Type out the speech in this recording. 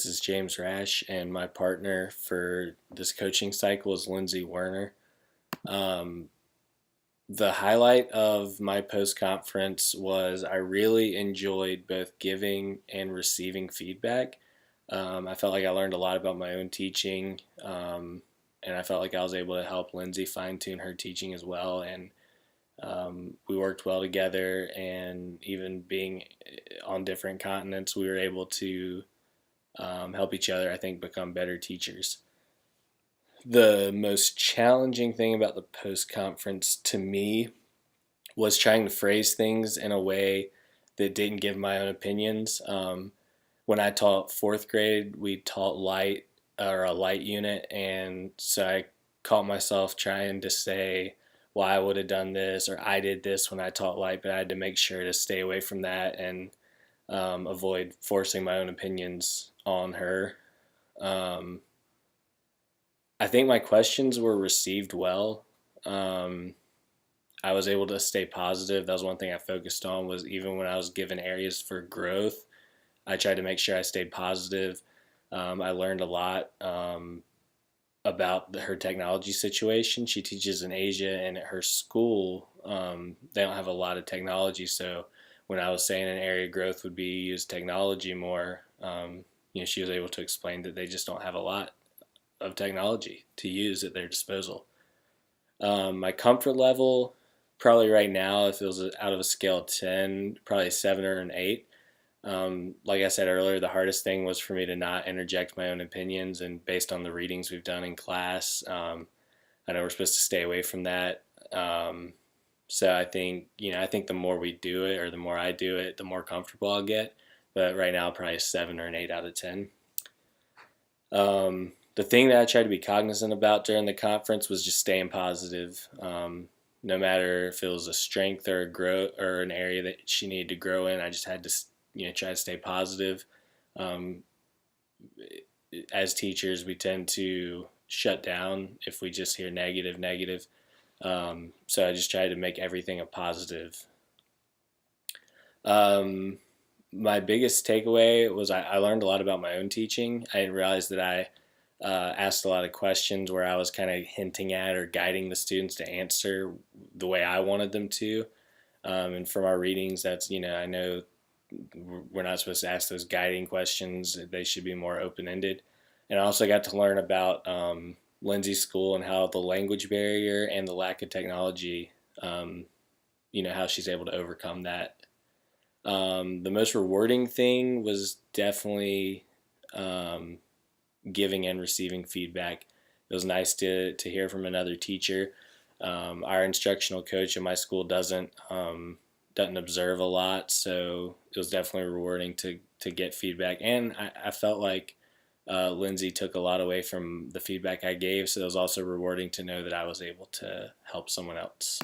is James Rash, and my partner for this coaching cycle is Lindsay Werner. Um, the highlight of my post conference was I really enjoyed both giving and receiving feedback. I felt like I learned a lot about my own teaching, and I felt like I was able to help Lindsay fine tune her teaching as well. And we worked well together, and even being on different continents, we were able to help each other, I think, become better teachers. The most challenging thing about the post conference to me was trying to phrase things in a way that didn't give my own opinions. When I taught fourth grade, we taught light or a light unit, and so I caught myself trying to say, well, I would have done this or I did this when I taught light, but I had to make sure to stay away from that and avoid forcing my own opinions on her. Um, I think my questions were received well. Um, I was able to stay positive. That was one thing I focused on, was even when I was given areas for growth, I tried to make sure I stayed positive. I learned a lot about her technology situation. She teaches in Asia, and at her school, they don't have a lot of technology. So when I was saying an area of growth would be use technology more, she was able to explain that they just don't have a lot of technology to use at their disposal. My comfort level, probably right now, if it was out of a scale of 10, probably a 7 or an 8. Like I said earlier, the hardest thing was for me to not interject my own opinions, and based on the readings we've done in class, I know we're supposed to stay away from that. So I think the more we do it, or the more I do it, the more comfortable I'll get. But right now, probably a 7 or an 8 out of 10. The thing that I tried to be cognizant about during the conference was just staying positive. No matter if it was a strength or a grow or an area that she needed to grow in, I just had to try to stay positive. Um, as teachers, we tend to shut down if we just hear negative. So I just tried to make everything a positive. Um, my biggest takeaway was I learned a lot about my own teaching. I didn't realize that I asked a lot of questions where I was kind of hinting at or guiding the students to answer the way I wanted them to. And from our readings, that's, I know we're not supposed to ask those guiding questions. They should be more open-ended. And I also got to learn about Lindsay's school and how the language barrier and the lack of technology, how she's able to overcome that. The most rewarding thing was definitely giving and receiving feedback. It was nice to hear from another teacher. Our instructional coach at my school doesn't observe a lot, so it was definitely rewarding to get feedback. And I felt like Lindsay took a lot away from the feedback I gave, so it was also rewarding to know that I was able to help someone else.